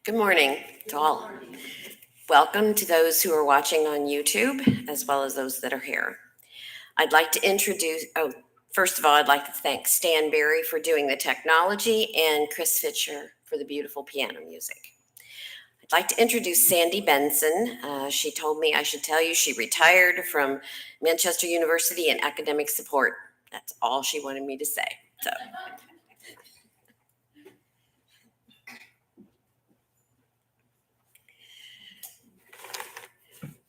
Good morning to all. Welcome to those who are watching on YouTube, as well as those that are here. I'd like to introduce, first of all, I'd like to thank Stan Berry for doing the technology and Chris Fisher for the beautiful piano music. I'd like to introduce Sandy Bendsen. She told me I should tell you she retired from Manchester University in academic support. That's all she wanted me to say. So.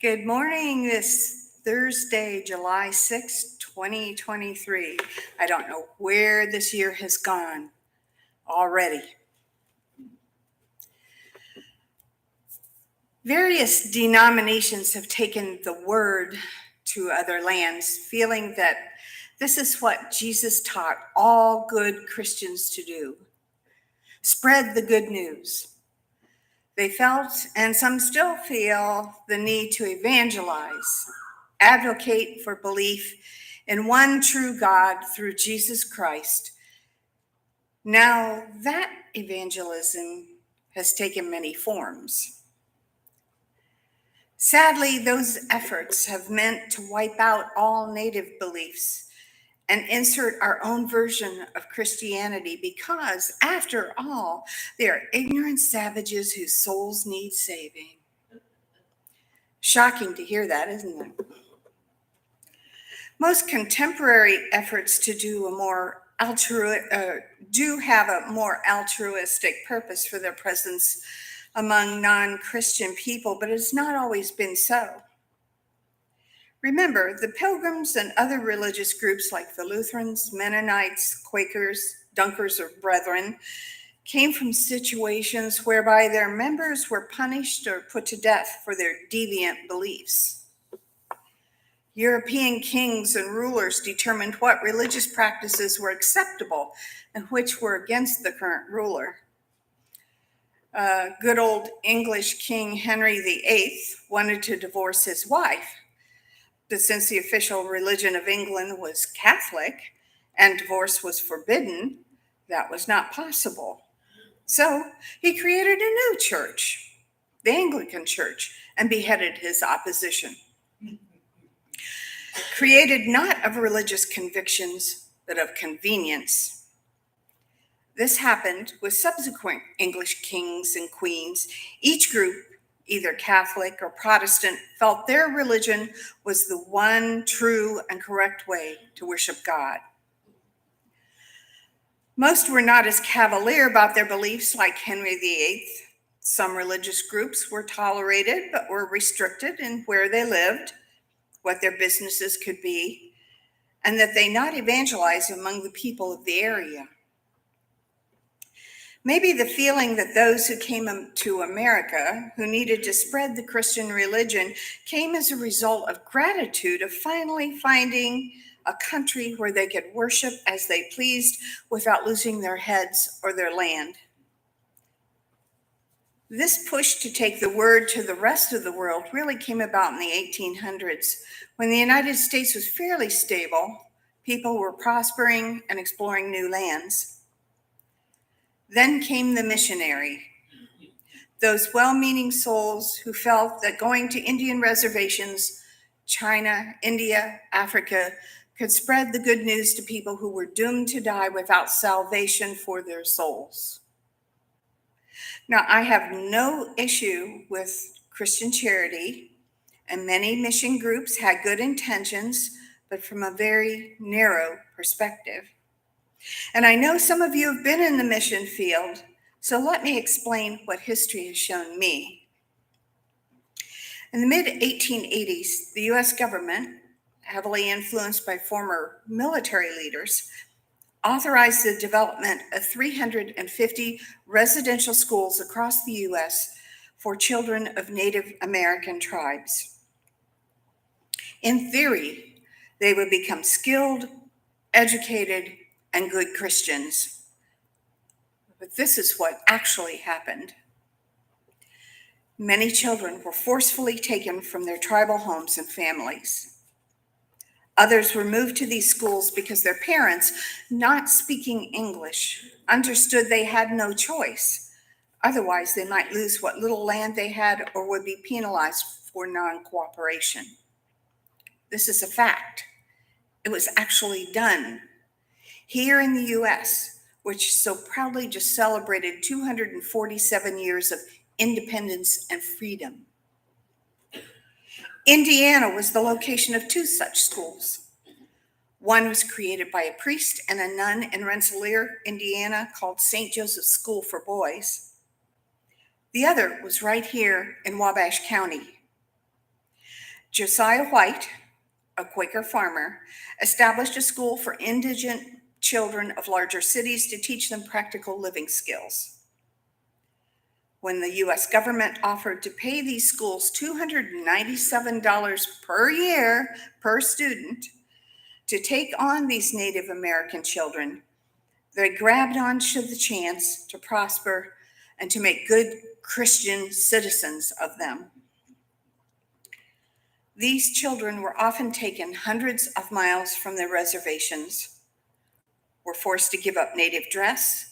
Good morning this Thursday, July 6, 2023. I don't know where this year has gone already. Various denominations have taken the word to other lands, feeling that this is what Jesus taught all good Christians to do: spread the good news. They felt, and some still feel, the need to evangelize, advocate for belief in one true God through Jesus Christ. Now, that evangelism has taken many forms. Sadly, those efforts have meant to wipe out all native beliefs and insert our own version of Christianity because, after all, they are ignorant savages whose souls need saving. Shocking to hear that, isn't it? Most contemporary efforts to do have a more altruistic purpose for their presence among non-Christian people, but it's not always been so. Remember, the Pilgrims and other religious groups like the Lutherans, Mennonites, Quakers, Dunkers, or Brethren came from situations whereby their members were punished or put to death for their deviant beliefs. European kings and rulers determined what religious practices were acceptable and which were against the current ruler. Good old English King Henry VIII wanted to divorce his wife, but since the official religion of England was Catholic and divorce was forbidden, that was not possible. So he created a new church, the Anglican Church, and beheaded his opposition. Created not of religious convictions, but of convenience. This happened with subsequent English kings and queens. Each group, either Catholic or Protestant, felt their religion was the one true and correct way to worship God. Most were not as cavalier about their beliefs like Henry VIII. Some religious groups were tolerated but were restricted in where they lived, what their businesses could be, and that they not evangelize among the people of the area. Maybe the feeling that those who came to America, who needed to spread the Christian religion, came as a result of gratitude of finally finding a country where they could worship as they pleased without losing their heads or their land. This push to take the word to the rest of the world really came about in the 1800s, when the United States was fairly stable, people were prospering and exploring new lands. Then came the missionary, those well-meaning souls who felt that going to Indian reservations, China, India, Africa, could spread the good news to people who were doomed to die without salvation for their souls. Now, I have no issue with Christian charity, and many mission groups had good intentions, but from a very narrow perspective. And I know some of you have been in the mission field, so let me explain what history has shown me. In the mid-1880s, the US government, heavily influenced by former military leaders, authorized the development of 350 residential schools across the U.S. for children of Native American tribes. In theory, they would become skilled, educated, and good Christians. But this is what actually happened. Many children were forcefully taken from their tribal homes and families. Others were moved to these schools because their parents, not speaking English, understood they had no choice. Otherwise, they might lose what little land they had or would be penalized for non-cooperation. This is a fact. It was actually done. Here in the US, which so proudly just celebrated 247 years of independence and freedom. Indiana was the location of two such schools. One was created by a priest and a nun in Rensselaer, Indiana, called St. Joseph's School for Boys. The other was right here in Wabash County. Josiah White, a Quaker farmer, established a school for indigent children of larger cities to teach them practical living skills. When the US government offered to pay these schools $297 per year per student to take on these Native American children, they grabbed onto the chance to prosper and to make good Christian citizens of them. These children were often taken hundreds of miles from their reservations, were forced to give up native dress,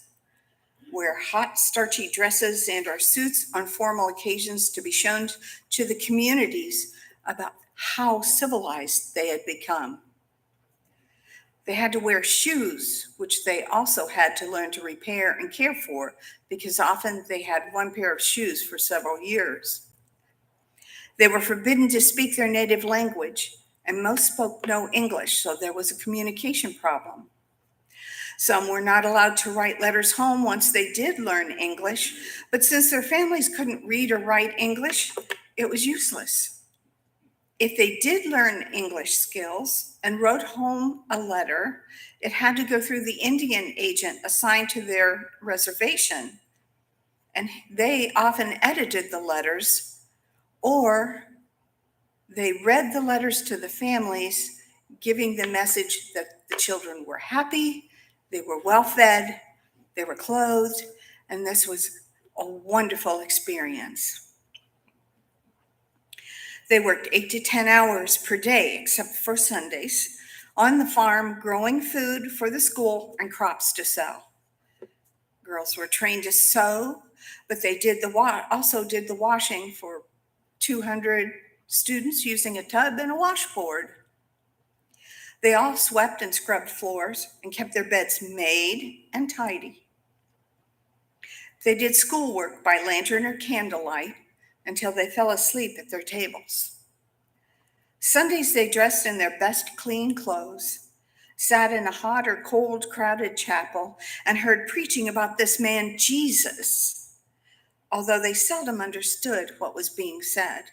wear hot, starchy dresses and or suits on formal occasions to be shown to the communities about how civilized they had become. They had to wear shoes, which they also had to learn to repair and care for, because often they had one pair of shoes for several years. They were forbidden to speak their native language, and most spoke no English, so there was a communication problem. Some were not allowed to write letters home once they did learn English, but since their families couldn't read or write English, it was useless. If they did learn English skills and wrote home a letter, it had to go through the Indian agent assigned to their reservation, and they often edited the letters, or they read the letters to the families, giving the message that the children were happy, they were well fed, they were clothed, and this was a wonderful experience. They worked 8 to 10 hours per day, except for Sundays, on the farm growing food for the school and crops to sell. Girls were trained to sew, but they also did the washing for 200 students using a tub and a washboard. They all swept and scrubbed floors and kept their beds made and tidy. They did schoolwork by lantern or candlelight until they fell asleep at their tables. Sundays, they dressed in their best clean clothes, sat in a hot or cold crowded chapel, and heard preaching about this man Jesus, although they seldom understood what was being said.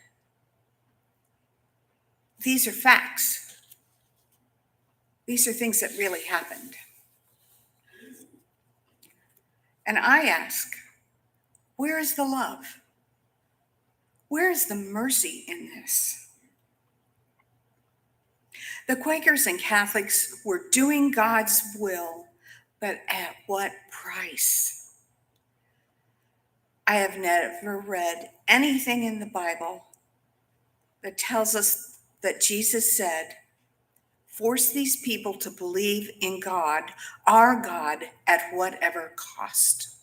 These are facts. These are things that really happened. And I ask, where is the love? Where is the mercy in this? The Quakers and Catholics were doing God's will, but at what price? I have never read anything in the Bible that tells us that Jesus said, force these people to believe in God, our God, at whatever cost.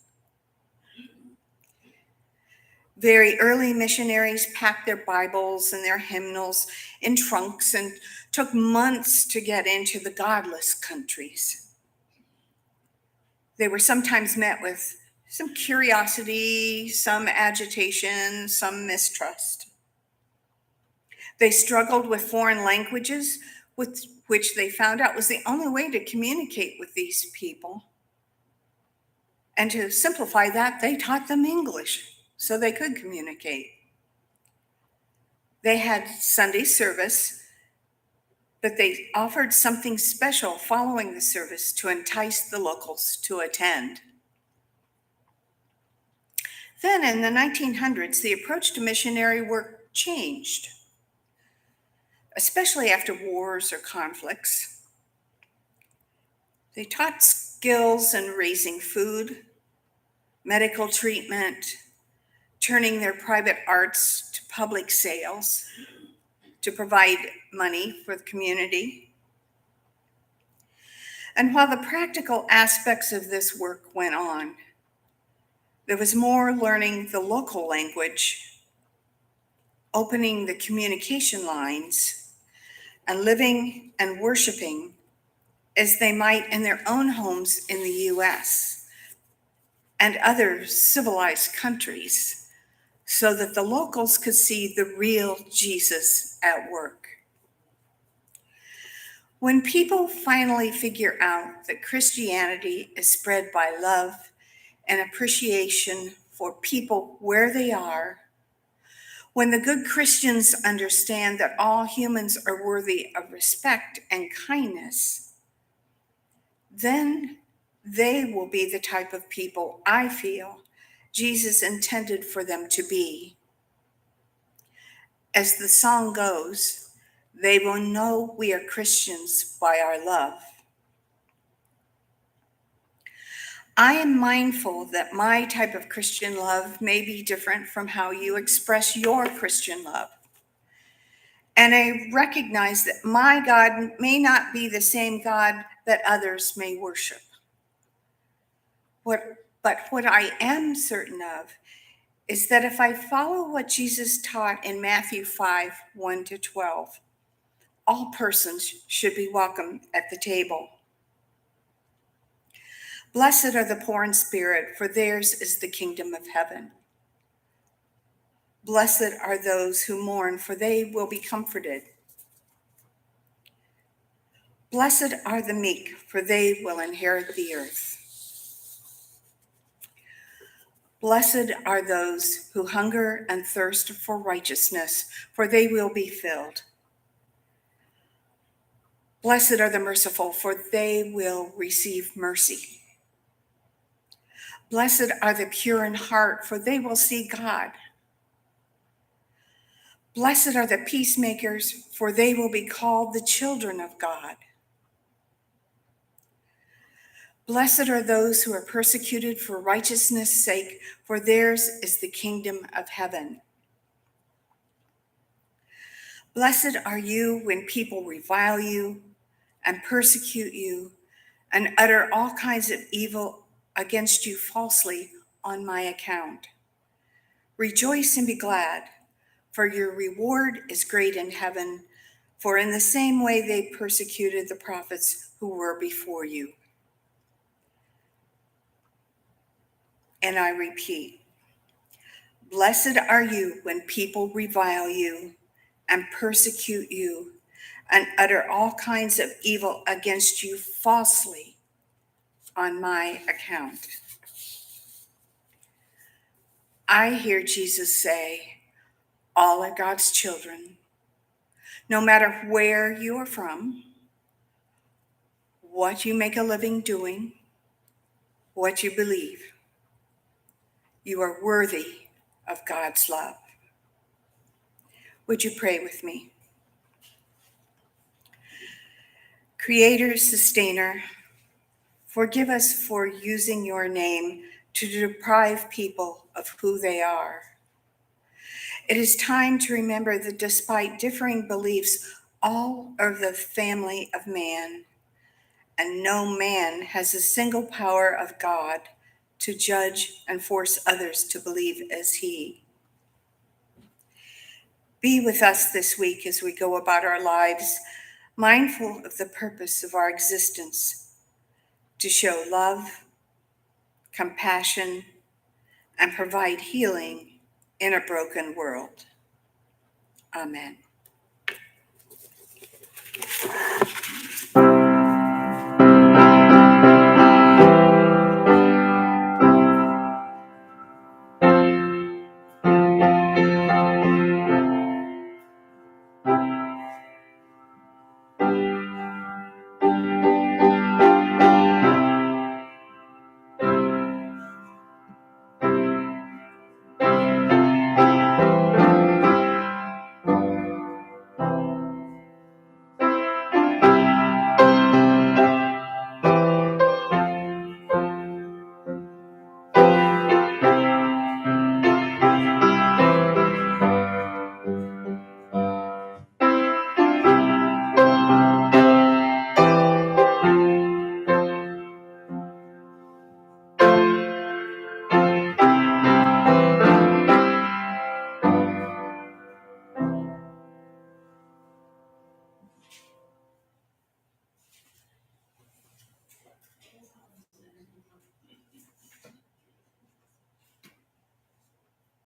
Very early missionaries packed their Bibles and their hymnals in trunks and took months to get into the godless countries. They were sometimes met with some curiosity, some agitation, some mistrust. They struggled with foreign languages, which they found out was the only way to communicate with these people. And to simplify that, they taught them English so they could communicate. They had Sunday service but they offered something special following the service to entice the locals to attend. Then in the 1900s, the approach to missionary work changed, especially after wars or conflicts. They taught skills in raising food, medical treatment, turning their private arts to public sales to provide money for the community. And while the practical aspects of this work went on, there was more learning the local language, opening the communication lines, and living and worshiping as they might in their own homes in the US and other civilized countries, so that the locals could see the real Jesus at work. When people finally figure out that Christianity is spread by love and appreciation for people where they are, when the good Christians understand that all humans are worthy of respect and kindness, then they will be the type of people I feel Jesus intended for them to be. As the song goes, they will know we are Christians by our love. I am mindful that my type of Christian love may be different from how you express your Christian love. And I recognize that my God may not be the same God that others may worship. But what I am certain of is that if I follow what Jesus taught in Matthew 5, 1-12, all persons should be welcome at the table. Blessed are the poor in spirit, for theirs is the kingdom of heaven. Blessed are those who mourn, for they will be comforted. Blessed are the meek, for they will inherit the earth. Blessed are those who hunger and thirst for righteousness, for they will be filled. Blessed are the merciful, for they will receive mercy. Blessed are the pure in heart, for they will see God. Blessed are the peacemakers, for they will be called the children of God. Blessed are those who are persecuted for righteousness' sake, for theirs is the kingdom of heaven. Blessed are you when people revile you and persecute you and utter all kinds of evil against you falsely on my account. Rejoice and be glad, for your reward is great in heaven, for in the same way they persecuted the prophets who were before you. And I repeat, blessed are you when people revile you and persecute you and utter all kinds of evil against you falsely on my account. I hear Jesus say, all are God's children, no matter where you are from, what you make a living doing, what you believe. You are worthy of God's love. Would you pray with me? Creator, sustainer, forgive us for using your name to deprive people of who they are. It is time to remember that despite differing beliefs, all are the family of man, and no man has a single power of God to judge and force others to believe as he. Be with us this week as we go about our lives, mindful of the purpose of our existence, to show love, compassion, and provide healing in a broken world. Amen.